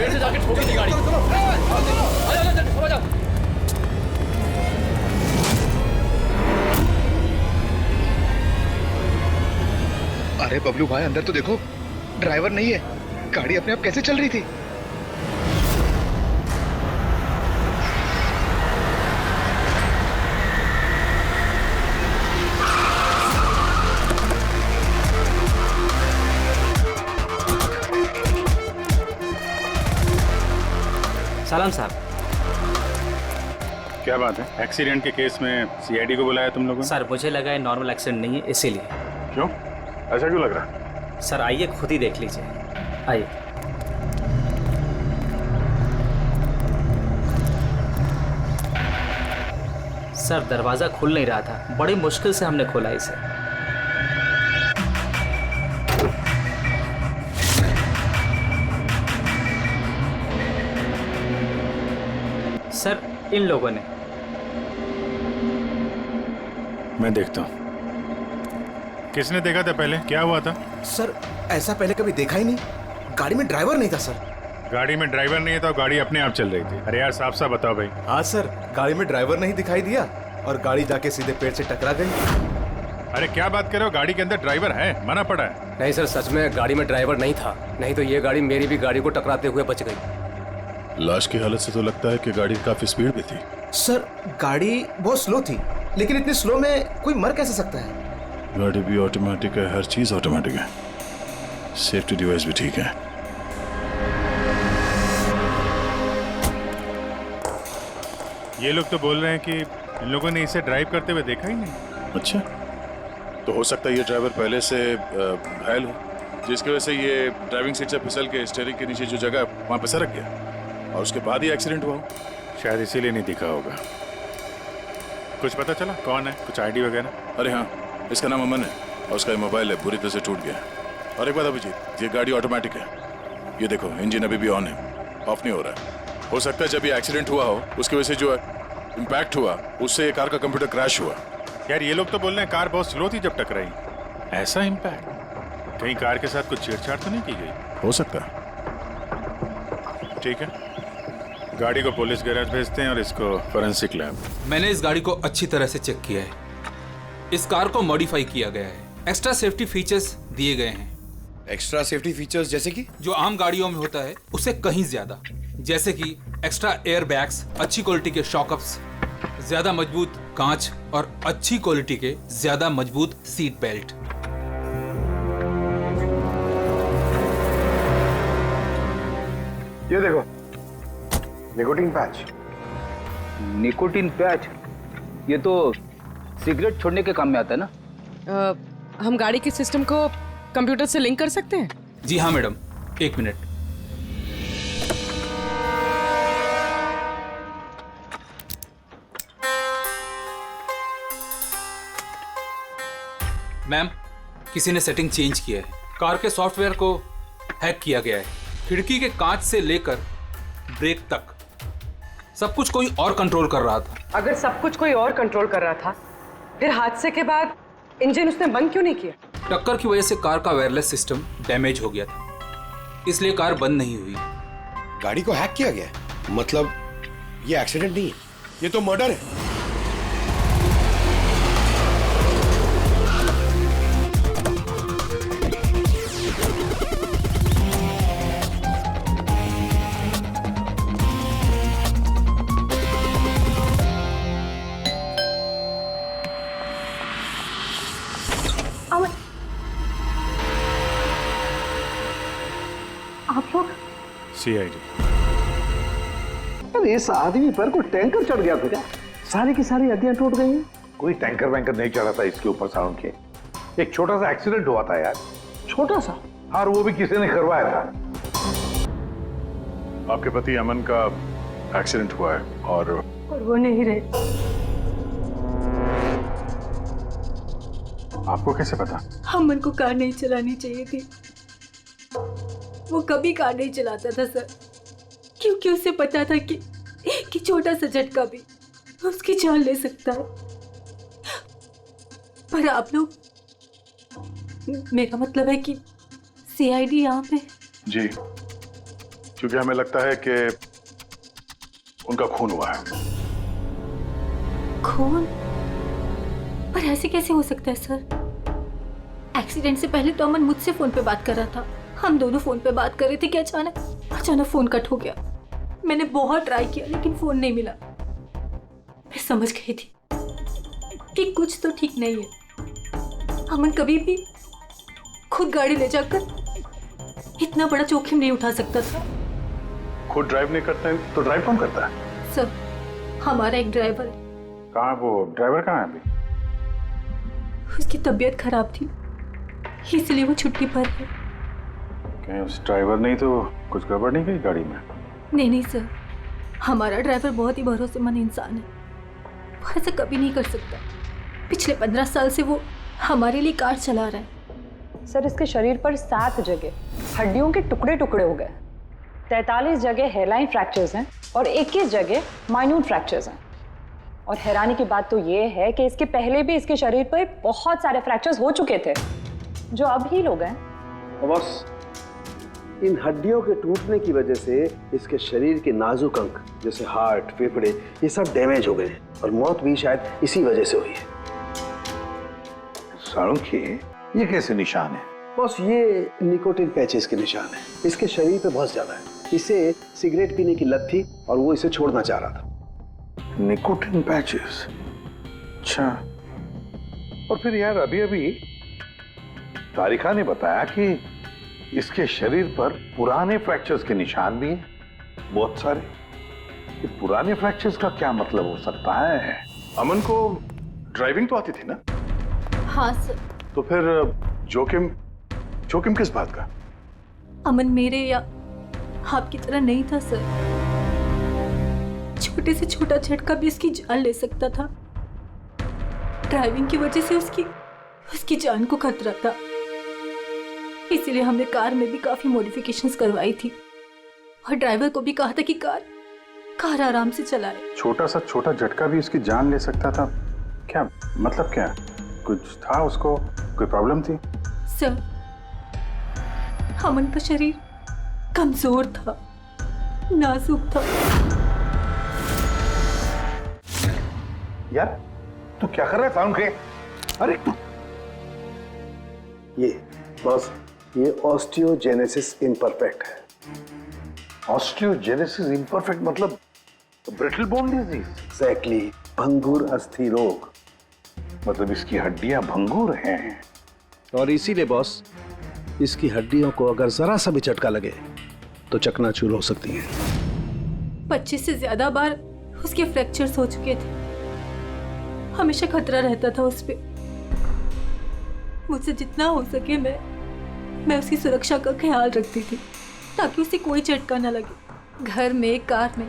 से जाके ठोकी थी गाड़ी। आ जाओ। अरे बबलू भाई, अंदर तो देखो, ड्राइवर नहीं है। गाड़ी अपने आप कैसे चल रही थी? सलाम साहब। क्या बात है? एक्सीडेंट के केस में सीआईडी को बुलाया तुम लोगों ने? सर मुझे लगा है नॉर्मल एक्सीडेंट नहीं है, इसीलिए। क्यों? ऐसा क्यों लग रहा है? सर आइए खुद ही देख लीजिए, आइए। सर दरवाजा खुल नहीं रहा था, बड़ी मुश्किल से हमने खोला इसे। सर इन लोगों ने। मैं देखता हूँ। किसने देखा था पहले? क्या हुआ था? सर ऐसा पहले कभी देखा ही नहीं। गाड़ी में ड्राइवर नहीं था सर। गाड़ी में ड्राइवर नहीं था, गाड़ी अपने आप चल रही थी। अरे यार साफ साफ बताओ भाई। हाँ सर, गाड़ी में ड्राइवर नहीं दिखाई दिया और गाड़ी जाके सीधे पेड़ से टकरा गई। अरे क्या बात कर रहे हो? गाड़ी के अंदर ड्राइवर है, मना पड़ा है। नहीं सर, सच में गाड़ी में ड्राइवर नहीं था, नहीं तो ये गाड़ी मेरी भी गाड़ी को टकराते हुए बच गई। लाश की हालत से तो लगता है कि गाड़ी काफी स्पीड में थी। सर गाड़ी बहुत स्लो थी, लेकिन इतनी स्लो में कोई मर कैसे सकता है? गाड़ी भी ऑटोमेटिक है, हर चीज ऑटोमेटिक है, सेफ्टी डिवाइस भी ठीक है। ये लोग तो बोल रहे हैं कि इन लोगों ने इसे ड्राइव करते हुए देखा ही नहीं। अच्छा, तो हो सकता है ये ड्राइवर पहले से घायल हो, जिसकी वजह से ये ड्राइविंग सीट से फिसल के स्टीयरिंग के नीचे जो जगह है वहां पे सरक गया और उसके बाद ही एक्सीडेंट हुआ हो। शायद इसीलिए नहीं दिखा होगा। कुछ पता चला कौन है? कुछ आईडी वगैरह? अरे हाँ, इसका नाम अमन है और उसका मोबाइल है बुरी तरह से टूट गया। और एक बात अभिजीत, ये गाड़ी ऑटोमेटिक है, ये देखो इंजन अभी भी ऑन है, ऑफ नहीं हो रहा है। हो सकता है जब ये एक्सीडेंट हुआ हो उसकी वजह से जो इम्पैक्ट हुआ उससे ये कार का कंप्यूटर क्रैश हुआ। यार ये लोग तो बोल रहे हैं कार बहुत स्लो थी जब टकराई। ऐसा इम्पैक्ट? कहीं कार के साथ कुछ छेड़छाड़ तो नहीं की गई? हो सकता है। ठीक है, गाड़ी को पुलिस गैरेज भेजते हैं और इसको फोरेंसिक लैब। मैंने इस गाड़ी को अच्छी तरह से चेक किया है। इस कार को मॉडिफाई किया गया है, एक्स्ट्रा सेफ्टी फीचर्स दिए गए हैं। एक्स्ट्रा सेफ्टी फीचर्स जैसे कि? जो आम गाड़ियों में होता है उससे कहीं ज्यादा, जैसे कि एक्स्ट्रा एयर बैग्स, अच्छी क्वालिटी के शॉकअप्स, ज्यादा मजबूत कांच और अच्छी क्वालिटी के ज्यादा मजबूत सीट बेल्ट। ये देखो, निकोटीन पैच। Nicotine patch? ये तो सिगरेट छोड़ने के काम में आता है ना? हम गाड़ी के सिस्टम को कंप्यूटर से लिंक कर सकते हैं? जी हाँ मैडम, एक मिनट। मैम, किसी ने सेटिंग चेंज किया है। कार के सॉफ्टवेयर को हैक किया गया है। खिड़की के कांच से लेकर ब्रेक तक सब कुछ कोई और कंट्रोल कर रहा था। अगर सब कुछ कोई और कंट्रोल कर रहा था, फिर हादसे के बाद इंजन उसने बंद क्यों नहीं किया? टक्कर की वजह से कार का वायरलेस सिस्टम डैमेज हो गया था, इसलिए कार बंद नहीं हुई। गाड़ी को हैक किया गया? मतलब ये एक्सीडेंट नहीं है, ये तो मर्डर है। आप लोग? सीआईडी। अरे इस आदमी पर कोई टैंकर चढ़ गया था क्या? सारी की सारी हड्डियां टूट गई हैं। कोई टैंकर वैंकर नहीं चढ़ा था इसके ऊपर साउंड के। एक छोटा सा एक्सीडेंट हुआ था यार। छोटा सा? हाँ, वो भी किसी ने करवाया था। आपके पति अमन का एक्सीडेंट हुआ है और वो नहीं रहे। आपको कैसे पता? अमन को कार नहीं चलानी चाहिए थी, वो कभी कार नहीं चलाता था सर, क्योंकि उसे पता था कि छोटा सा झटका भी उसकी जान ले सकता है। पर आप लोग मेरा मतलब है कि सीआईडी यहाँ पे। जी, क्योंकि हमें लगता है कि उनका खून हुआ है। खून? पर ऐसे कैसे हो सकता है सर? एक्सीडेंट से पहले तो अमन मुझसे फोन पे बात कर रहा था, हम दोनों फोन पे बात कर रहे थे कि अचानक फोन कट हो गया। मैंने बहुत ट्राई किया लेकिन फोन नहीं मिला। मैं समझ गई थी कि कुछ तो ठीक नहीं है। अमन कभी भी खुद गाड़ी ले जाकर इतना बड़ा जोखिम नहीं उठा सकता था। खुद ड्राइव नहीं करते हैं तो ड्राइव कौन करता है? सर, हमारा एक ड्राइवर है। कहाँ वो ड्राइवर कहाँ है अभी? उसकी तबीयत खराब थी इसलिए वो छुट्टी पर है। कहीं उस ड्राइवर नहीं तो कुछ गड़बड़ नहीं गई गाड़ी में? नहीं सर, हमारा ड्राइवर बहुत ही भरोसेमंद इंसान है। वो ऐसा कभी नहीं कर सकता। पिछले 15 साल से वो हमारे लिए कार चला रहा है। सर, इसके शरीर पर 7 जगह हड्डियों के टुकड़े टुकड़े हो गए, 43 जगह हेयरलाइन फ्रैक्चर्स हैं और 21 जगह माइन्यूट फ्रैक्चर्स हैं। और हैरानी की बात तो ये है कि इसके पहले भी इसके शरीर पर बहुत सारे फ्रैक्चर्स हो चुके थे जो अब हील हो गए। बस इन हड्डियों के टूटने की वजह से इसके शरीर के नाजुक अंग जैसे हार्ट, फेफड़े, ये सब डैमेज हो गए और मौत भी शायद इसी वजह से हुई है। साळुंखे, ये कैसे निशान है? बस ये निकोटिन पैचेस के निशान है। इसके शरीर पे बहुत ज्यादा है। इसे सिगरेट पीने की लत थी और वो इसे छोड़ना चाह रहा था। Nicotine patches? अच्छा। और फिर यार अभी तारिका ने बताया कि इसके शरीर पर पुराने फ्रैक्चर्स के निशान भी हैं, बहुत सारे। ये पुराने फ्रैक्चर्स का क्या मतलब हो सकता है? अमन को ड्राइविंग तो आती थी ना? हाँ सर। तो फिर जोखिम किस बात का? अमन मेरे या आपकी तरह नहीं था सर। छोटे से छोटा झटका भी उसकी जान ले सकता था। ड्राइविंग की वजह से उसकी जान को खतरा था। इसीलिए हमने कार में भी काफी मॉडिफिकेशंस करवाई थी और ड्राइवर को भी कहा था कि कार आराम से चलाए। छोटा झटका भी उसकी जान ले सकता था? क्या मतलब? क्या कुछ था उसको? कोई प्रॉब्लम थी? सर, अमन का शरीर कमजोर था, नाजुक था। यार तू क्या कर रहा है साळुंखे? अरे ये ऑस्टियोजेनेसिस इम्परफेक्ट है। ऑस्टियोजेनेसिस इम्परफेक्ट मतलब ब्रिटल बोन डिजीज? एग्जैक्टली, भंगुर अस्थि रोग। मतलब इसकी हड्डियां भंगुर हैं। और इसीलिए बॉस, इसकी हड्डियों को अगर जरा सा भी झटका लगे तो चकनाचूर हो सकती हैं। 25 से ज्यादा बार उसके फ्रैक्चर्स हो चुके थे। हमेशा खतरा रहता था उस पे। मुझसे जितना हो सके मैं उसकी सुरक्षा का ख्याल रखती थी ताकि उसे कोई झटका न लगे। घर में, कार में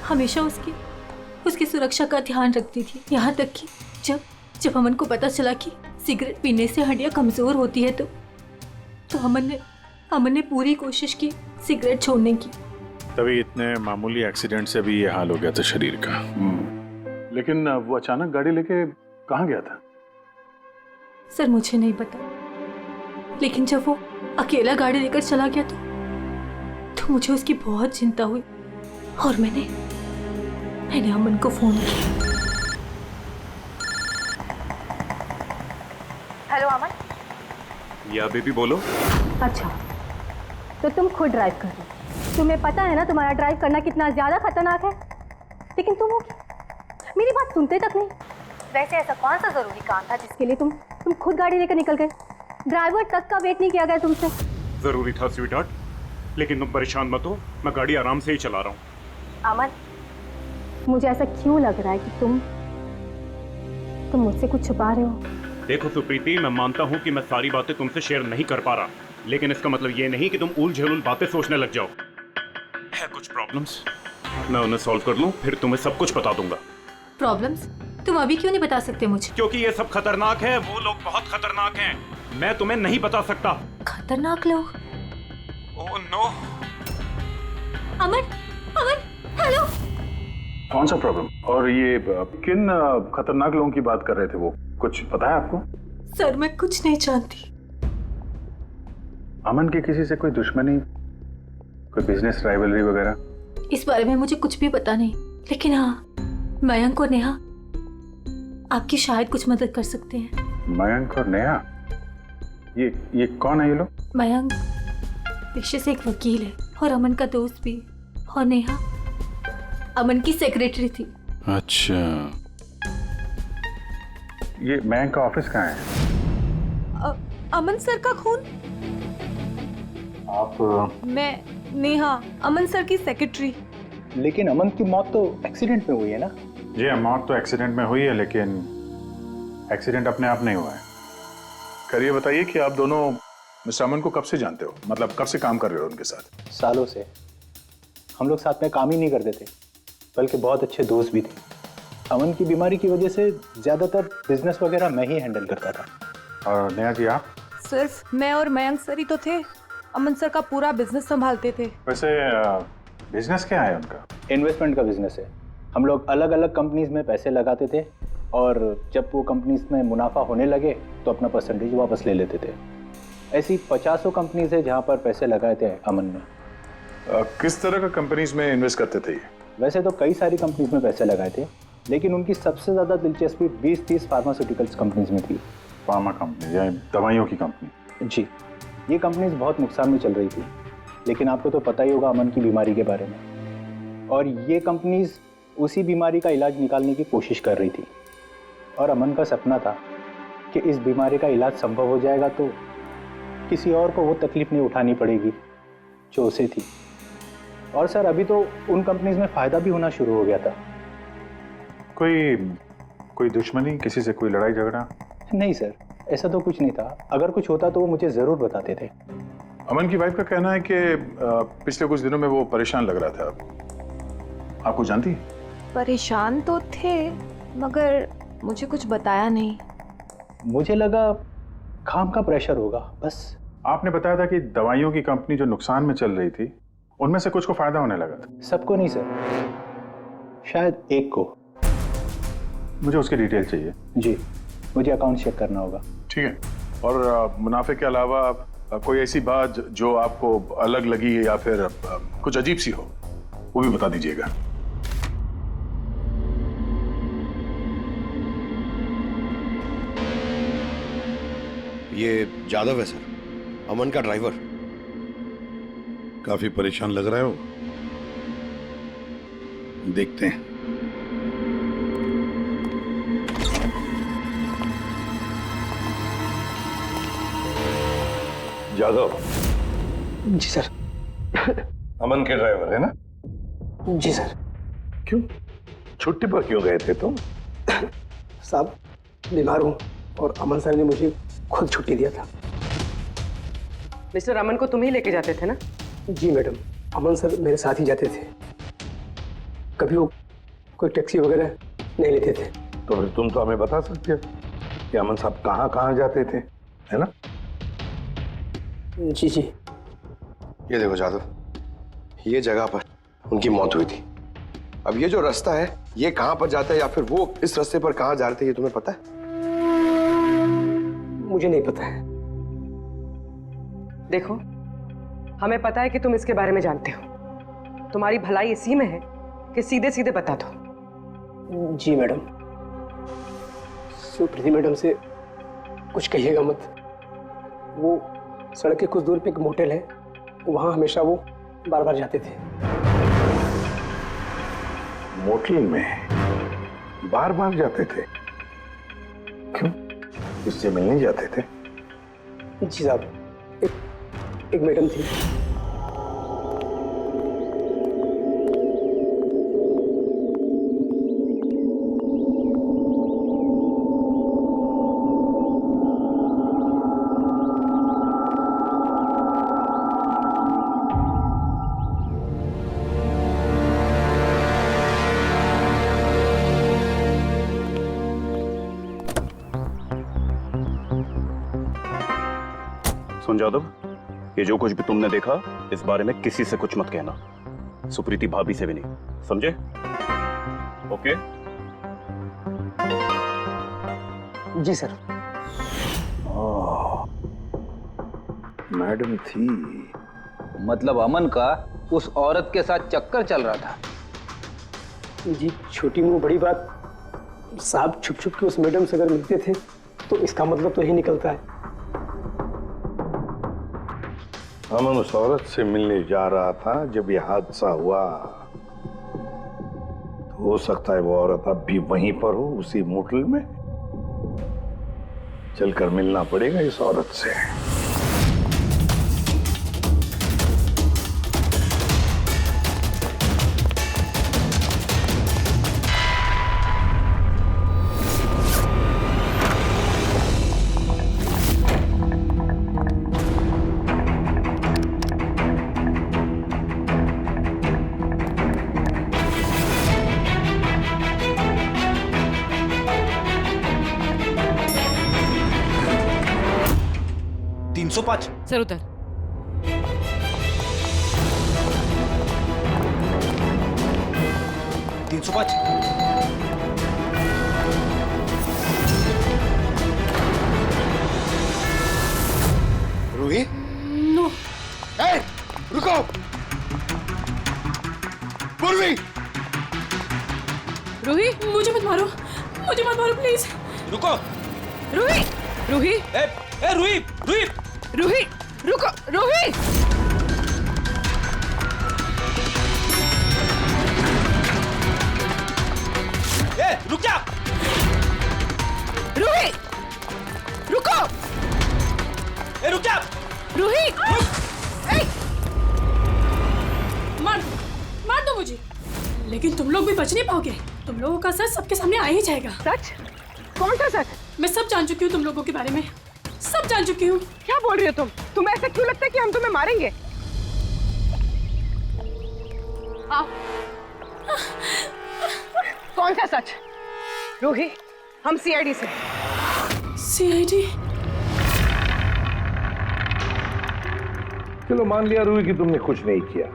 हमेशा उसकी सुरक्षा का ध्यान रखती थी। यहाँ तक कि जब अमन को पता चला कि सिगरेट पीने से हड्डियाँ कमजोर होती है तो अमन ने पूरी कोशिश की सिगरेट छोड़ने की। तभी इतने मामूली एक्सीडेंट से भी ये हाल हो गया था शरीर का। लेकिन वो अचानक गाड़ी लेके कहाँ गया था? सर, मुझे नहीं पता, लेकिन जब वो अकेला गाड़ी लेकर चला गया तो मुझे उसकी बहुत चिंता हुई और मैंने अमन को फोन किया। हेलो अमन। या बेबी बोलो। अच्छा, तो तुम खुद ड्राइव कर रहे हो। तुम्हें पता है ना तुम्हारा ड्राइव करना कितना ज्यादा खतरनाक है, लेकिन तुम मेरी बात सुनते तक नहीं। वैसे ऐसा कौन सा जरूरी काम था जिसके लिए तुम खुद गाड़ी लेकर निकल गए? ड्राइवर तक का वेट नहीं किया गया तुमसे? जरूरी था स्वीटहार्ट, लेकिन तुम परेशान मत हो, मैं गाड़ी आराम से ही चला रहा हूँ। अमन, मुझे ऐसा क्यों लग रहा है कि तुम मुझसे कुछ छुपा रहे हो? देखो सुप्रीति, मैं मानता हूँ कि मैं सारी बातें तुमसे शेयर नहीं कर पा रहा, लेकिन इसका मतलब ये नहीं कि तुम उल-झुल बातें सोचने लग जाओ। है कुछ प्रॉब्लम्स, मैं उन्हें सॉल्व कर लूँ, फिर तुम्हें सब कुछ बता दूंगा। प्रॉब्लम्स? तुम अभी क्यों नहीं बता सकते मुझे? क्योंकि ये सब खतरनाक है, वो लोग बहुत खतरनाक हैं, मैं तुम्हें नहीं बता सकता। खतरनाक लोग? Oh no. अमन, हेलो। कौन सा प्रॉब्लम? और ये किन खतरनाक लोगों की बात कर रहे थे वो? कुछ पता है आपको? सर, मैं कुछ नहीं जानती। अमन की किसी से कोई दुश्मनी, कोई बिजनेस राइवलरी वगैरह? इस बारे में मुझे कुछ भी पता नहीं, लेकिन हाँ, मयंक और नेहा आपकी शायद कुछ मदद कर सकते हैं। मयंक और नेहा? ये कौन है ये लोग? मयंक पेशे से एक वकील है और अमन का दोस्त भी, और नेहा अमन की सेक्रेटरी थी। अच्छा, ये मयंक का ऑफिस कहाँ है? अमन सर का खून? आप? मैं नेहा, अमन सर की सेक्रेटरी। लेकिन अमन की मौत तो एक्सीडेंट में हुई है ना? जी, मौत तो एक्सीडेंट में हुई है, लेकिन एक्सीडेंट अपने आप नहीं हुआ है। करिए, बताइए कि आप दोनों मिस्टर अमन को कब से जानते हो? मतलब कब से काम कर रहे हो उनके साथ? सालों से। हम लोग साथ में काम ही नहीं करते थे, बल्कि बहुत अच्छे दोस्त भी थे। अमन की बीमारी की वजह से ज़्यादातर बिजनेस वगैरह मैं ही हैंडल करता था। और नेहा जी आप? सिर्फ मैं और मयंक सर ही तो थे, अमन सर का पूरा बिजनेस संभालते थे। वैसे बिजनेस क्या है उनका? इन्वेस्टमेंट का बिजनेस है। हम लोग अलग अलग कंपनीज में पैसे लगाते थे और जब वो कंपनीज में मुनाफा होने लगे तो अपना परसेंटेज वापस ले लेते थे। ऐसी 50 कंपनीज है जहाँ पर पैसे लगाए थे अमन ने। किस तरह का कंपनीज में इन्वेस्ट करते थे? वैसे तो कई सारी कंपनीज में पैसे लगाए थे, लेकिन उनकी सबसे ज़्यादा दिलचस्पी 20-30 फार्मास्यूटिकल्स कंपनीज में थी। फार्मा कंपनी या दवाइयों की कंपनी? जी, ये कंपनीज बहुत नुकसान में चल रही थी, लेकिन आपको तो पता ही होगा अमन की बीमारी के बारे में। और ये कंपनीज उसी बीमारी का इलाज निकालने की कोशिश कर रही थी, और अमन का सपना था कि इस बीमारी का इलाज संभव हो जाएगा तो किसी और को वो तकलीफ नहीं उठानी पड़ेगी जो उसे थी। और सर, अभी तो उन कंपनीज में फ़ायदा भी होना शुरू हो गया था। कोई दुश्मनी, किसी से कोई लड़ाई झगड़ा? नहीं सर, ऐसा तो कुछ नहीं था। अगर कुछ होता तो वो मुझे ज़रूर बताते थे। अमन की वाइफ का कहना है कि पिछले कुछ दिनों में वो परेशान लग रहा था। आपको जानती? परेशान तो थे, मगर मुझे कुछ बताया नहीं। मुझे लगा काम का प्रेशर होगा बस। आपने बताया था कि दवाइयों की कंपनी जो नुकसान में चल रही थी उनमें से कुछ को फायदा होने लगा था। सबको नहीं सर, शायद एक को। मुझे उसकी डिटेल चाहिए। जी, मुझे अकाउंट चेक करना होगा। ठीक है। और मुनाफे के अलावा कोई ऐसी बात जो आपको अलग लगी या फिर कुछ अजीब सी हो, वो भी बता दीजिएगा। ये जादव है सर, अमन का ड्राइवर। काफी परेशान लग रहा है वो। देखते हैं। जादव? जी सर। अमन के ड्राइवर है ना? जी सर। क्यों, छुट्टी पर क्यों गए थे तुम? साहब, बीमार हूँ और अमन सर ने मुझे खुद छुट्टी दिया था। मिस्टर अमन को तुम ही लेके जाते थे ना? जी मैडम, अमन सर मेरे साथ ही जाते थे। कभी वो कोई टैक्सी वगैरह नहीं लेते थे। तो फिर तुम तो हमें बता सकते हो कि अमन साहब कहाँ कहाँ जाते थे, है ना? जी जी। ये देखो जादव, ये जगह पर उनकी मौत हुई थी। अब ये जो रास्ता है ये कहाँ पर जाता है या फिर वो इस रास्ते पर कहाँ जा रहे थे, ये तुम्हें पता है? मुझे नहीं पता है। देखो, हमें पता है कि तुम इसके बारे में जानते हो। तुम्हारी भलाई इसी में है कि सीधे सीधे बता दो। जी मैडम। सुप्रीति मैडम से कुछ कहिएगा मत। वो सड़क के कुछ दूर पे एक मोटेल है, वहां हमेशा वो बार बार जाते थे। मोटेल में बार बार जाते थे? क्यों, इससे मिलने जाते थे? जी साहब, एक मैडम थी। सुन जादव, ये जो कुछ भी तुमने देखा इस बारे में किसी से कुछ मत कहना, सुप्रीति भाभी से भी नहीं, समझे? ओके? जी सर। मैडम थी। मतलब अमन का उस औरत के साथ चक्कर चल रहा था। जी छोटी मुंह बड़ी बात, साहब छुप छुप के उस मैडम से अगर मिलते थे तो इसका मतलब तो यही निकलता है। अमन उस औरत से मिलने जा रहा था जब यह हादसा हुआ। तो हो सकता है वो औरत अब भी वहीं पर हो, उसी मोटल में। चलकर मिलना पड़ेगा इस औरत से। सर उधर। रूही, नो। ए, रुको। पूर्वी, रूही मुझे मत मारो, मुझे मत मारो प्लीज। रुको। रूही, रूही, ए रूही, रूही, रूही, रुको, रूही। ए रुक जा। रूही, रुको। ए रुक जा। रूही, मार दो मुझे, लेकिन तुम लोग भी बच नहीं पाओगे। तुम लोगों का सच सबके सामने आ ही जाएगा। सच? कौन सा सच? मैं सब जान चुकी हूँ तुम लोगों के बारे में, सब जान चुकी हूँ। क्या बोल रही हो तुम? तुम्हें ऐसा क्यों लगता है कि हम तुम्हें मारेंगे? आओ। कौन सा सच? रूही, हम सीआईडी से। सीआईडी? चलो मान लिया रूही कि तुमने कुछ नहीं किया,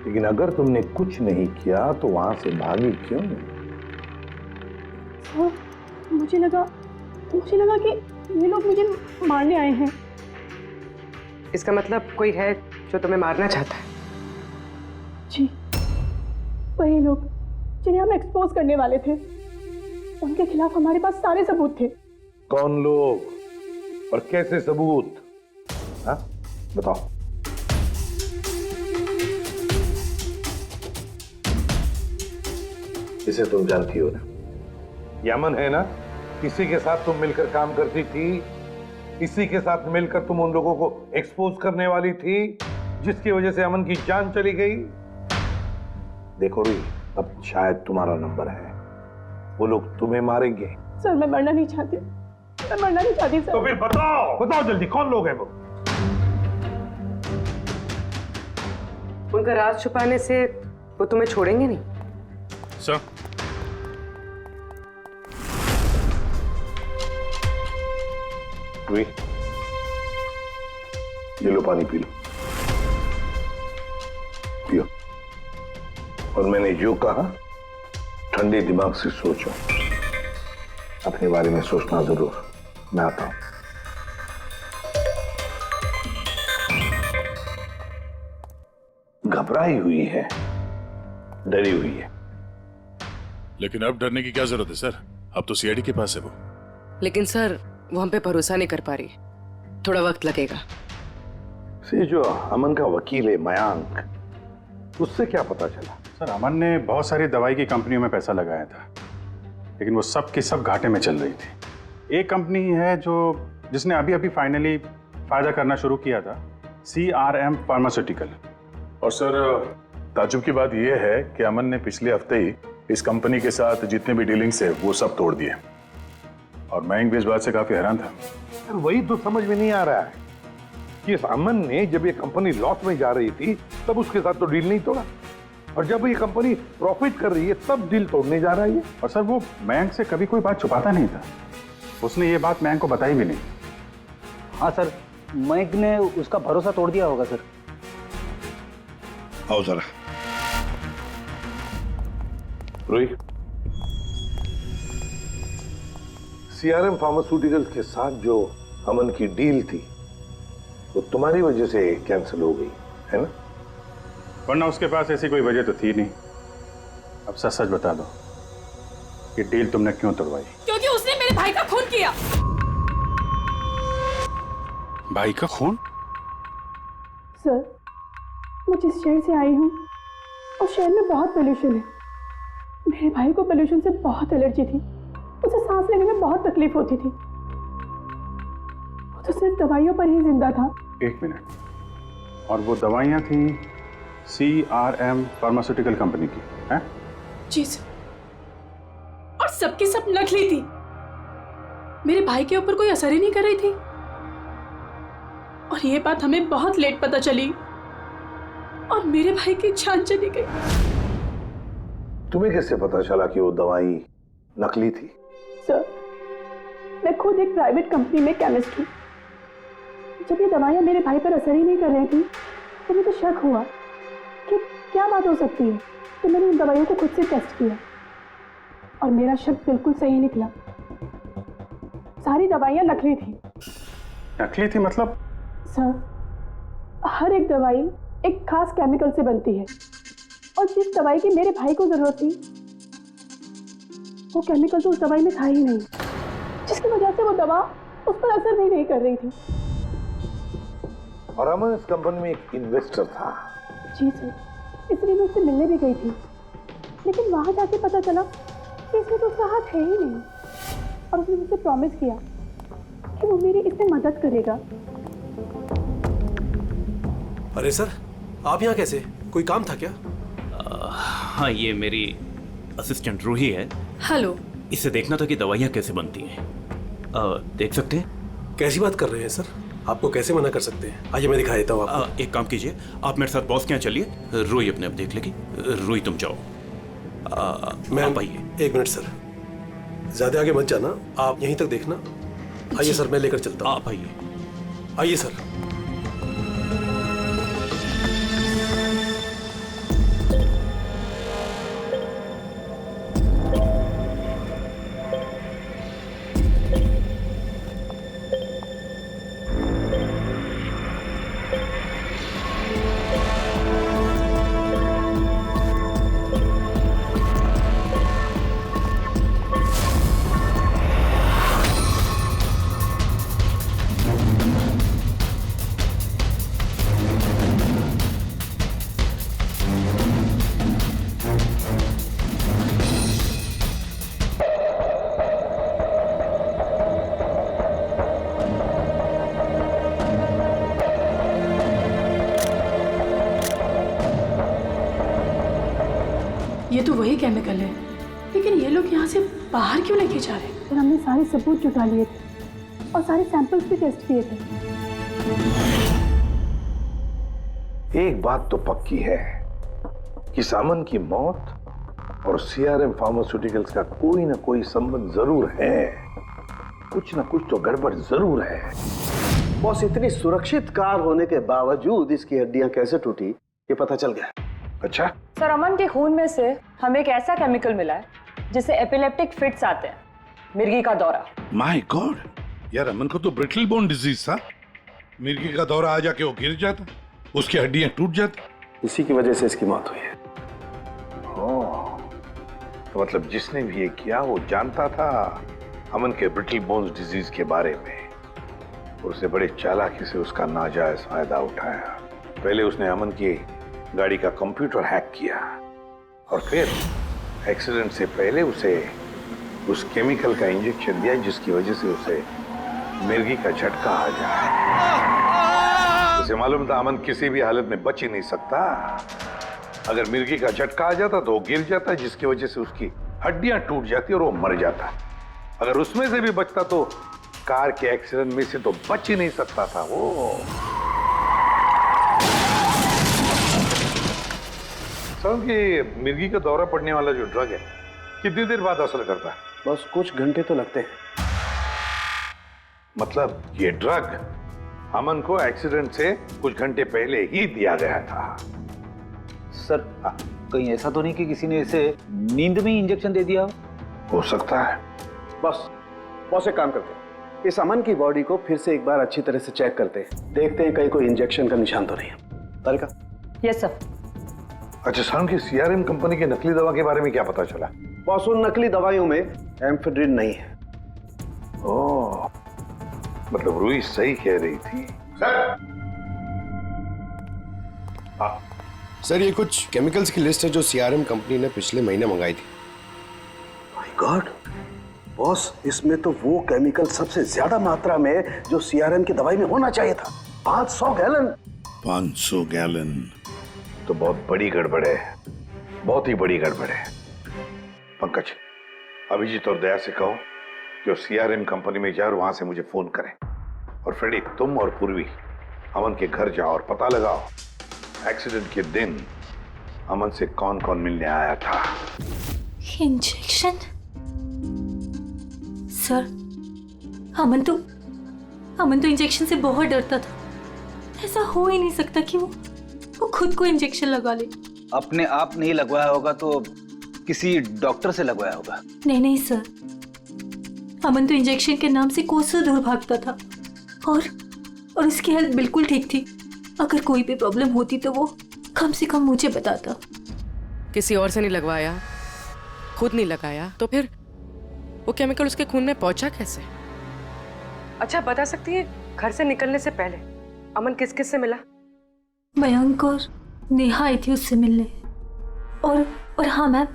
लेकिन अगर तुमने कुछ नहीं किया तो वहां से भागी क्यों? मुझे लगा कि ये लोग मुझे मारने आए हैं। इसका मतलब कोई है जो तुम्हें मारना चाहता है? जी, वही लोग जिन्हें हम एक्सपोज करने वाले थे। उनके खिलाफ हमारे पास सारे सबूत थे। कौन लोग और कैसे सबूत? हाँ, बताओ। इसे तुम जानती हो ना, यमन है ना, इसी के साथ तुम मिलकर काम करती थी, इसी के साथ मिलकर तुम उन लोगों को एक्सपोज करने वाली थी जिसकी वजह से अमन की जान चली गई। देखो री, अब शायद तुम्हारा नंबर है, वो लोग तुम्हें मारेंगे। सर मैं मरना नहीं चाहती, मैं मरना नहीं चाहती सर। तो फिर बताओ, बताओ जल्दी, कौन लोग हैं वो? उनका राज छुपाने से वो तुम्हें छोड़ेंगे नहीं। सर, ये लो पानी पी लो, पियो। और मैंने जो कहा ठंडे दिमाग से सोचो, अपने बारे में सोचना जरूर। मैं आता हूं। घबराई हुई है, डरी हुई है। लेकिन अब डरने की क्या जरूरत है सर? अब तो सीआईडी के पास है वो। लेकिन सर वो हम पे भरोसा नहीं कर पा रही, थोड़ा वक्त लगेगा। से जो अमन का वकील है मयांक, उससे क्या पता चला? सर, अमन ने बहुत सारी दवाई की कंपनियों में पैसा लगाया था, लेकिन वो सब की सब घाटे में चल रही थी। एक कंपनी है जिसने अभी अभी फाइनली फायदा करना शुरू किया था, CRM फार्मास्यूटिकल। और सर ताजुब की बात यह है कि अमन ने पिछले हफ्ते ही इस कंपनी के साथ जितने भी डीलिंग्स है वो सब तोड़ दिए, और मयंक भी इस बात से काफी हैरान था। वही तो समझ में नहीं आ रहा है कि इस अमन ने जब ये कंपनी लॉस में जा रही थी तब उसके साथ तो डील नहीं तोड़ा, और जब ये कंपनी प्रॉफिट कर रही है तब डील तोड़ने जा रहा है। और सर वो मयंक से कभी कोई बात छुपाता नहीं था, उसने ये बात मयंक को बताई भी नहीं। हाँ सर, मयंक ने उसका भरोसा तोड़ दिया होगा सर। आओ जरा। रोही, CRM फार्मास्यूटिकल्स के साथ जो अमन की डील थी वो तुम्हारी वजह से कैंसिल हो गई है ना? वरना उसके पास ऐसी कोई वजह तो थी नहीं। अब सच सच बता दो कि डील तुमने क्यों तोड़वाई? क्योंकि उसने मेरे भाई का खून किया। भाई का खून? सर, मैं जिस शहर से आई हूँ उस शहर में बहुत पोल्यूशन है। मेरे भाई को पोल्यूशन से बहुत एलर्जी थी, उसे सांस लेने में बहुत तकलीफ होती थी। वो तो सिर्फ दवाइयों पर ही जिंदा था। एक मिनट, और वो दवाइयाँ थी CRM फार्मास्यूटिकल कंपनी की, हैं? जी सर, और सबकी सब नकली थी। मेरे भाई के ऊपर कोई असर ही नहीं कर रही थी, और ये बात हमें बहुत लेट पता चली और मेरे भाई की जान चली गई। तुम्हें कैसे पता चला कि वो दवाई नकली थी? सर, मैं खुद एक प्राइवेट कंपनी में केमिस्ट हूँ। जब ये दवाइयाँ मेरे भाई पर असर ही नहीं कर रही थी तो मुझे शक हुआ कि क्या बात हो सकती है। तो मैंने उन दवाइयों को खुद से टेस्ट किया और मेरा शक बिल्कुल सही निकला। सारी दवाइयाँ नकली थी। नकली थी मतलब? सर, हर एक दवाई एक खास केमिकल से बनती है और जिस दवाई की मेरे भाई को जरूरत थी वो केमिकल तो उस दवाई में था ही नहीं, जिसकी वजह से वो दवा उस पर असर भी नहीं कर रही थी। और अमन इस कंपनी में एक इन्वेस्टर था। जी सर, इसलिए मैं उससे मिलने भी गई थी, लेकिन वहां जाके पता चला कि इसमें तो उसका हाथ है ही नहीं। और उसने मुझसे प्रॉमिस किया कि वो मेरी इसमें मदद करेगा। अरे सर, आप यहाँ कैसे? कोई काम था क्या? हाँ, ये मेरी असिस्टेंट रूही है। हेलो। इसे देखना था कि दवाइयाँ कैसे बनती हैं। देख सकते हैं? कैसी बात कर रहे हैं सर? आपको कैसे मना कर सकते हैं? आइए मैं दिखा देता हूँ आपको। एक काम कीजिए, आप मेरे साथ बॉस के यहाँ चलिए, रूही अपने आप देख लेगी। रूही तुम जाओ। मैम आइए। एक मिनट सर, ज्यादा आगे मत जाना, आप यहीं तक देखना। आइए सर, मैं लेकर चलता हूँ। आप आइए। आइए सर। ये तो वही केमिकल है, लेकिन ये लोग यहाँ से बाहर क्यों लेके जा रहे हैं? फिर हमने सारे सबूत जुटा लिए थे और सारे सैंपल्स भी टेस्ट किए थे। एक बात तो पक्की है कि सामन की मौत और CRM फार्मास्यूटिकल्स का कोई ना कोई संबंध जरूर है। कुछ ना कुछ तो गड़बड़ जरूर है। बॉस, इतनी सुरक्षित कार होने के बावजूद इसकी हड्डियां कैसे टूटी ये पता चल गया। अच्छा सर, अमन के खून में से हमें एक ऐसा केमिकल मिला है जिससे एपिलेप्टिक फिट्स आते हैं, मिर्गी का दौरा। माय गॉड, यार अमन को तो ब्रिटल बोन डिजीज था। मिर्गी का दौरा आ जाके वो गिर जाता, उसकी हड्डियां टूट जाती। इसी की वजह से इसकी मौत हुई है। तो मतलब जिसने भी ये किया वो जानता था अमन के ब्रिटल बोन्स डिजीज के बारे में, और उसे बड़े चालाकी से उसका नाजायज फायदा उठाया। पहले उसने अमन की गाड़ी का कंप्यूटर हैक किया और फिर एक्सीडेंट से पहले उसे उस केमिकल का इंजेक्शन दिया जिसकी वजह से उसे मिर्गी का झटका आ जाए। उसे मालूम था अमन किसी भी हालत में बच ही नहीं सकता। अगर मिर्गी का झटका आ जाता तो वो गिर जाता, जिसकी वजह से उसकी हड्डियां टूट जाती और वो मर जाता। अगर उसमें से भी बचता तो कार के एक्सीडेंट में से तो बच ही नहीं सकता था वो। समझ कि मिर्गी का दौरा पड़ने वाला जो ड्रग है कितनी देर बाद असर करता है? बस कुछ घंटे तो लगते हैं। मतलब ये ड्रग अमन को एक्सीडेंट से कुछ घंटे पहले ही दिया गया था। सर, कहीं ऐसा तो नहीं कि किसी ने इसे नींद में इंजेक्शन दे दिया हो सकता है। बस एक काम करते हैं, इस अमन की बॉडी को फिर से एक बार अच्छी तरह से चेक करते हैं, देखते हैं कहीं कोई इंजेक्शन का निशान तो नहीं है। तारिका? Yes sir. अच्छा साहब, की सीआरएम कंपनी की नकली दवा के बारे में क्या पता चला? बॉस, उन नकली दवाइयों में एम्फेड्रिन नहीं है। ओह, मतलब रूही सही कह रही थी। सर, सर ये कुछ केमिकल्स की लिस्ट है जो सीआरएम कंपनी ने पिछले महीने मंगाई थी। माय गॉड बॉस, इसमें तो वो केमिकल सबसे ज्यादा मात्रा में जो सीआरएम की दवाई में होना चाहिए था, 500 गैलन। 500 गैलन तो बहुत बड़ी गड़बड़ है, बहुत ही बड़ी गड़बड़ है। पंकज, अभिजीत और दया से कहो कि सीआरएम कंपनी में जाओ, वहां से मुझे फोन करें। और फ्रेडी, तुम और पूर्वी अमन के घर जाओ और पता लगाओ एक्सीडेंट के दिन अमन से कौन कौन मिलने आया था। इंजेक्शन? सर, अमन तो इंजेक्शन से बहुत डरता था। ऐसा हो ही नहीं सकता कि वो खुद को इंजेक्शन लगा ले। अपने आप नहीं लगवाया होगा तो किसी डॉक्टर से लगवाया होगा। नहीं सर, अमन तो इंजेक्शन के नाम से कोसों दूर भागता था और उसकी हेल्थ बिल्कुल ठीक थी। अगर कोई भी प्रॉब्लम होती तो वो कम से कम मुझे बताता। किसी और से नहीं लगवाया, खुद नहीं लगाया, तो फिर वो केमिकल उसके खून में पहुंचा कैसे? अच्छा बता सकती है, घर से निकलने से पहले अमन किस किस से मिला? मयंक और नेहा आई थी उससे मिलने। और हाँ मैम,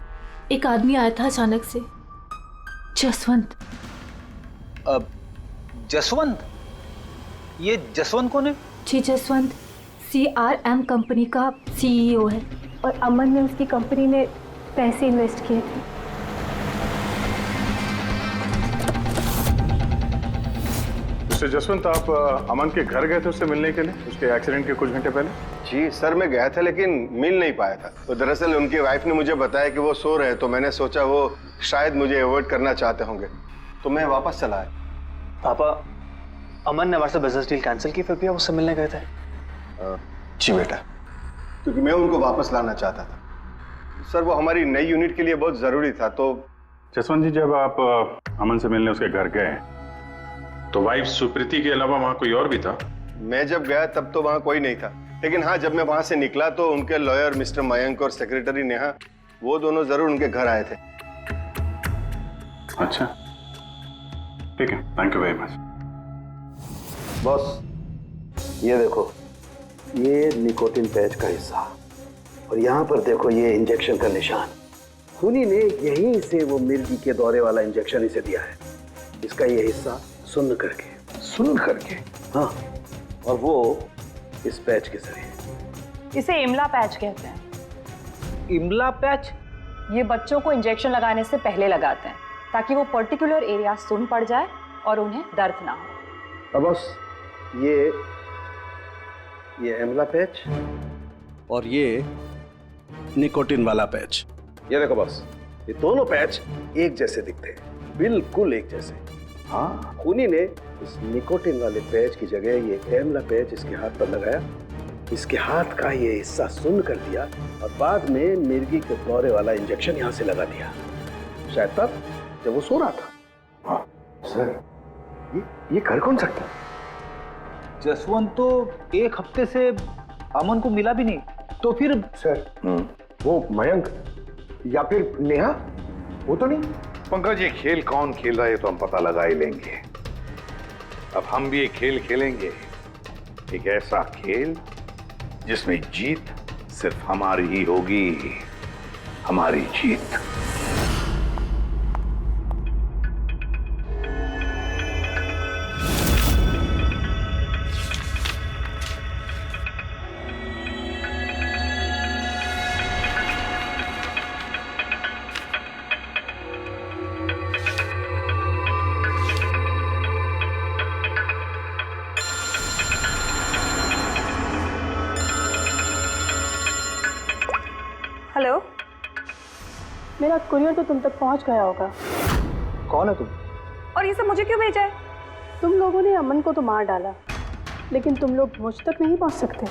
एक आदमी आया था अचानक से, जसवंत। अब जसवंत? ये जसवंत कौन है? जी, जसवंत सीआरएम कंपनी का सीईओ है और अमन ने उसकी कंपनी में पैसे इन्वेस्ट किए थे। मिस्टर जसवंत, आप अमन के घर गए थे उससे मिलने के लिए उसके एक्सीडेंट के कुछ घंटे पहले? जी सर, मैं गया था लेकिन मिल नहीं पाया था। तो दरअसल उनकी वाइफ ने मुझे बताया कि वो सो रहे हैं, तो मैंने सोचा वो शायद मुझे अवॉइड करना चाहते होंगे, तो मैं वापस चला आया। पापा, अमन ने हमारे से बिजनेस डील कैंसिल की, फिर भी आप उससे मिलने गए थे? जी बेटा, क्योंकि मैं उनको वापस लाना चाहता था। सर वो हमारी नई यूनिट के लिए बहुत जरूरी था। तो जसवंत जी, जब आप अमन से मिलने उसके घर गए तो वाइफ सुप्रीति के अलावा वहां कोई और भी था? मैं जब गया तब तो वहां कोई नहीं था, लेकिन हाँ जब मैं वहां से निकला तो उनके लॉयर मिस्टर मयंक और सेक्रेटरी नेहा, वो दोनों जरूर उनके घर आए थे। अच्छा, ठीक है, thank you very much. Boss, ये देखो, ये निकोटिन पैच का हिस्सा और यहाँ पर देखो ये इंजेक्शन का निशान। खूनी ने यहीं से वो मिर्गी के दौरे वाला इंजेक्शन इसे दिया है। इसका ये हिस्सा सुन्न करके, हाँ, और वो इस पैच के जरिए। इसे इमला पैच कहते हैं। इमला पैच? ये बच्चों को इंजेक्शन लगाने से पहले लगाते हैं ताकि वो पर्टिकुलर एरिया सुन्न पड़ जाए और उन्हें दर्द ना हो। अब बॉस, ये इमला पैच और ये निकोटिन वाला पैच, ये देखो बॉस, ये दोनों पैच एक जैसे दिखते हैं, बिल्कुल एक जैसे। हाँ, खूनी ने इस निकोटिन वाले पैच की जगह ये एमला पैच इसके हाथ पर लगाया, इसके हाथ का ये हिस्सा सुन्न कर दिया और बाद में मिर्गी के दौरे वाला इंजेक्शन यहाँ से लगा दिया, शायद तब जब वो सो रहा था। हाँ सर, ये कर कौन सकता है? जसवंत तो एक हफ्ते से अमन को मिला भी नहीं, तो फिर? सर वो मयंक या फिर नेहा, वो तो नहीं। पंकज, ये खेल कौन खेल रहा है तो हम पता लगा ही लेंगे। अब हम भी एक खेल खेलेंगे, एक ऐसा खेल जिसमें जीत सिर्फ हमारी ही होगी, हमारी जीत। हेलो, मेरा कुरियर तो तुम तक पहुंच गया होगा। कौन है तुम? और ये सब मुझे क्यों भेजा है? तुम लोगों ने अमन को तो मार डाला, लेकिन तुम लोग मुझ तक नहीं पहुंच सकते।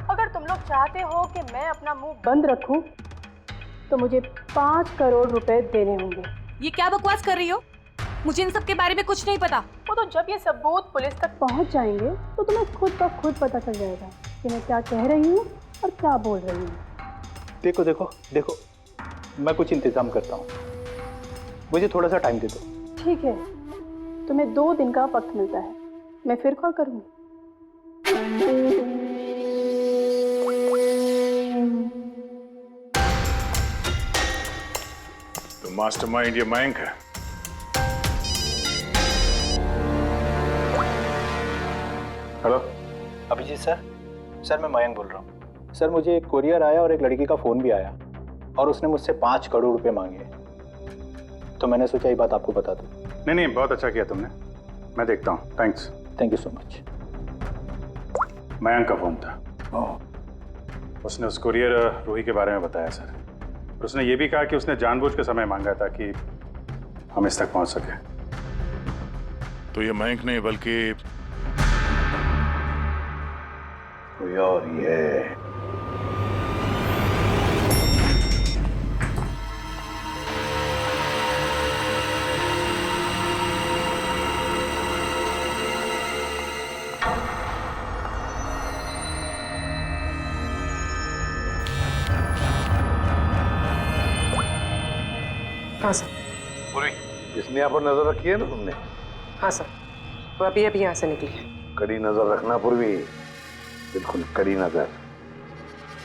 अगर तुम लोग चाहते हो कि मैं अपना मुंह बंद रखूं, तो मुझे 5 करोड़ रुपए देने होंगे। ये क्या बकवास कर रही हो? मुझे इन सब के बारे में कुछ नहीं पता। वो तो जब ये सबूत पुलिस तक पहुंच जाएंगे तो तुम्हें खुद ब खुद पता चल जाएगा कि मैं क्या कह रही हूँ और क्या बोल रही हूँ। देखो देखो देखो, मैं कुछ इंतजाम करता हूँ, मुझे थोड़ा सा टाइम दे दो। ठीक है, तुम्हें 2 दिन का वक्त मिलता है, मैं फिर कॉल करूँगी। तो मास्टरमाइंड ये मयंक है। हेलो अभिजीत सर, मैं मयंक बोल रहा हूँ। सर मुझे एक कोरियर आया और एक लड़की का फ़ोन भी आया और उसने मुझसे 5 करोड़ रुपए मांगे, तो मैंने सोचा ये बात आपको बता दूँ। नहीं नहीं, बहुत अच्छा किया तुमने, मैं देखता हूँ। Thanks. Thank you so much. Mayank का फ़ोन था। उसने उस कोरियर रूही के बारे में बताया सर, और उसने ये भी कहा कि उसने जानबूझ के समय मांगा ताकि हम इस तक पहुंच सके। तो ये मयंक नहीं बल्कि कोई और ही है। हाँ सर। पूरी इसने यहाँ पर नजर रखी है ना तुमने? हाँ सर, वो अभी अभी यहाँ से निकली है। कड़ी नजर रखना पूर्वी, बिल्कुल कड़ी नजर।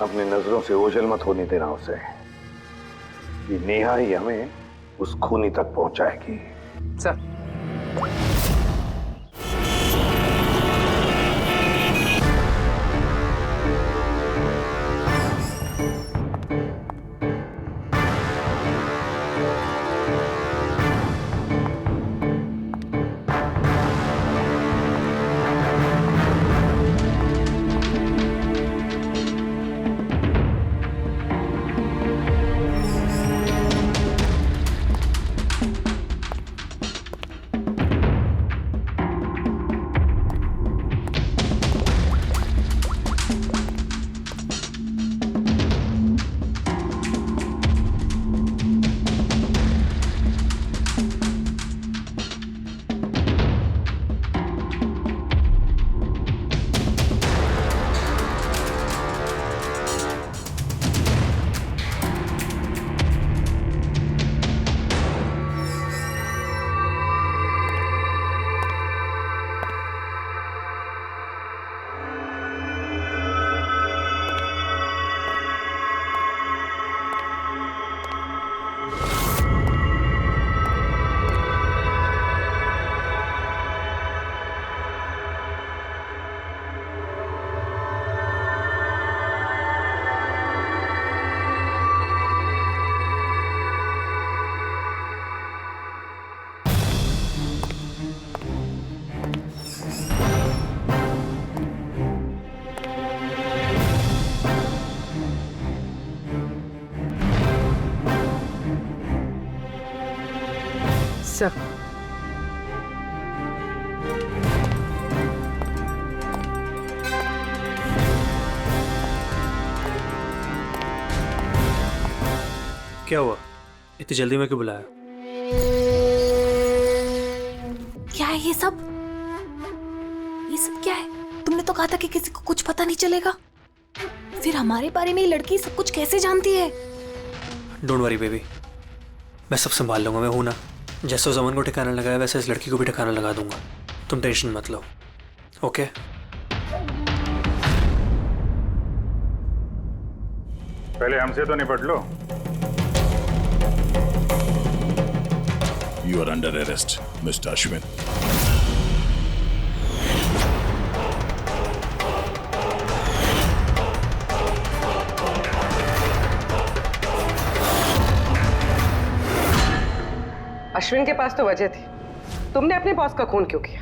अपनी नजरों से ओझल मत होने देना उसे। ये नेहा ही हमें उस खूनी तक पहुंचाएगी। सर सर क्या हुआ? इतनी जल्दी में क्यों बुलाया? क्या है ये सब? ये सब क्या है? तुमने तो कहा था कि किसी को कुछ पता नहीं चलेगा। फिर हमारे बारे में ये लड़की सब कुछ कैसे जानती है? डोंट वरी बेबी, मैं सब संभाल लूंगा। मैं हूं ना, जैसे उस अमन को ठिकाना लगाया वैसे इस लड़की को भी ठिकाना लगा दूंगा। तुम टेंशन मत लो, ओके? पहले हमसे तो निपट लो। You are under arrest, Mr. Ashwin. Ashwin के पास तो वजह थी, तुमने अपने बॉस का खून क्यों किया?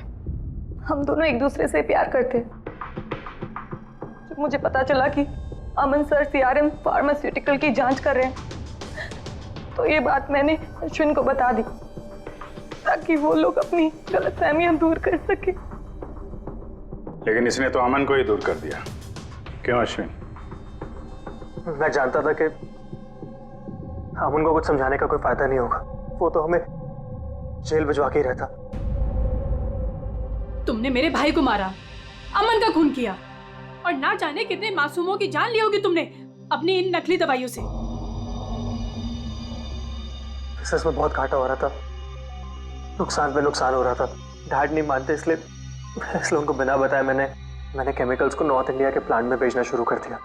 हम दोनों एक दूसरे से प्यार करते। जब मुझे पता चला कि अमन सर सीआरएम फार्मास्यूटिकल की जांच कर रहे हैं, तो ये बात मैंने अश्विन को बता दी ताकि वो लोग अपनी गलतफहमियां दूर कर सके। लेकिन इसने तो अमन को ही दूर कर दिया। क्यों अश्विन? मैं जानता था कि अमन को कुछ समझाने का कोई फायदा नहीं होगा। वो तो हमें जेल भिजवा के ही रहता। तुमने मेरे भाई को मारा, अमन का खून किया और ना जाने कितने मासूमों की जान ली होगी तुमने अपनी इन नकली दवाइयों से। बिजनेस में बहुत घाटा हो रहा था, नुकसान पे नुकसान हो रहा था। डैड नहीं मानते, इसलिए उनको बिना बताए मैंने केमिकल्स को नॉर्थ इंडिया के प्लांट में बेचना शुरू कर दिया।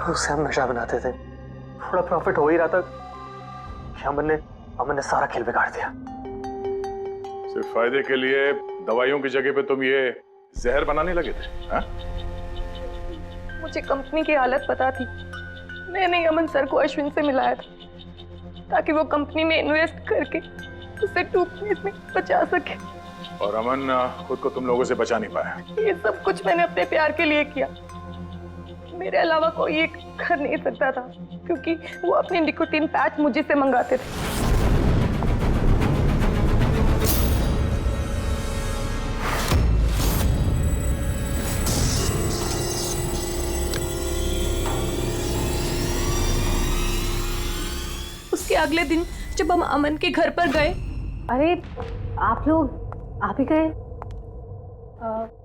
उससे हम नशा बनाते थे, थोड़ा प्रॉफिट हो ही रहा था। अमन ने सारा खेल बिगाड़ दिया। सिर्फ फायदे के लिए दवाइयों की जगह पे तुम ये जहर बनाने लगे थे, हाँ? मुझे कंपनी की हालत पता थी। मैंने अमन सर को अश्विन से मिलाया था ताकि वो कंपनी में इन्वेस्ट करके उसे टूटने से बचा सके। और अमन खुद को तुम लोगों से बचा नहीं पाया। ये सब कुछ मैंने अपने प्यार के लिए किया। मेरे अलावा कोई ये कर नहीं सकता था क्योंकि वो अपने निकोटीन पैच मुझे से मंगाते थे। उसके अगले दिन जब हम अमन के घर पर गए। अरे आप ही गए?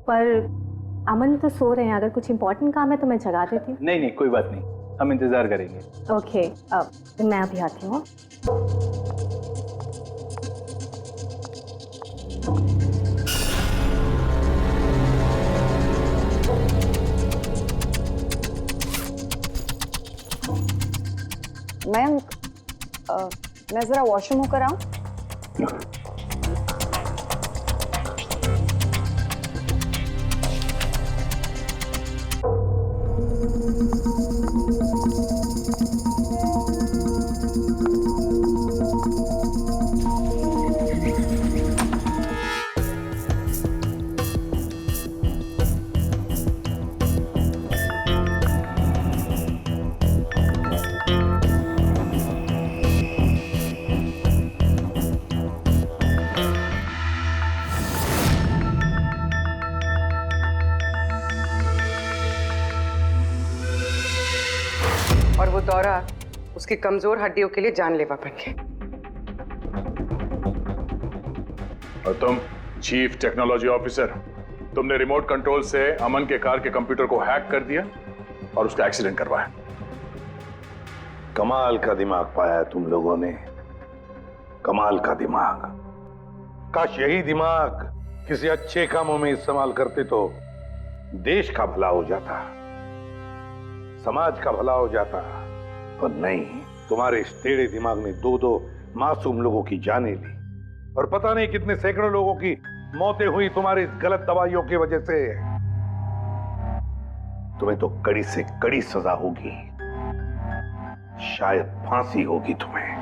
पर अमन तो सो रहे हैं, अगर कुछ इम्पोर्टेंट काम है तो मैं जगा देती हूँ। नहीं कोई बात नहीं, हम इंतजार करेंगे। ओके, मैं अभी आती हूँ। मैं जरा वॉशरूम होकर आऊं? और वो दौरा उसकी कमजोर हड्डियों के लिए जानलेवा बन गया। और तुम चीफ टेक्नोलॉजी ऑफिसर, तुमने रिमोट कंट्रोल से अमन के कार के कंप्यूटर को हैक कर दिया और उसका एक्सीडेंट करवाया। कमाल का दिमाग पाया है तुम लोगों ने, कमाल का दिमाग। काश यही दिमाग किसी अच्छे कामों में इस्तेमाल करते तो देश का भला हो जाता, समाज का भला हो जाता। पर नहीं, तुम्हारे इस टेढ़े दिमाग ने दो मासूम लोगों की जानें ली और पता नहीं कितने सैकड़ों लोगों की मौतें हुई तुम्हारी इस गलत दवाइयों की वजह से। तुम्हें तो कड़ी से कड़ी सजा होगी, शायद फांसी होगी तुम्हें।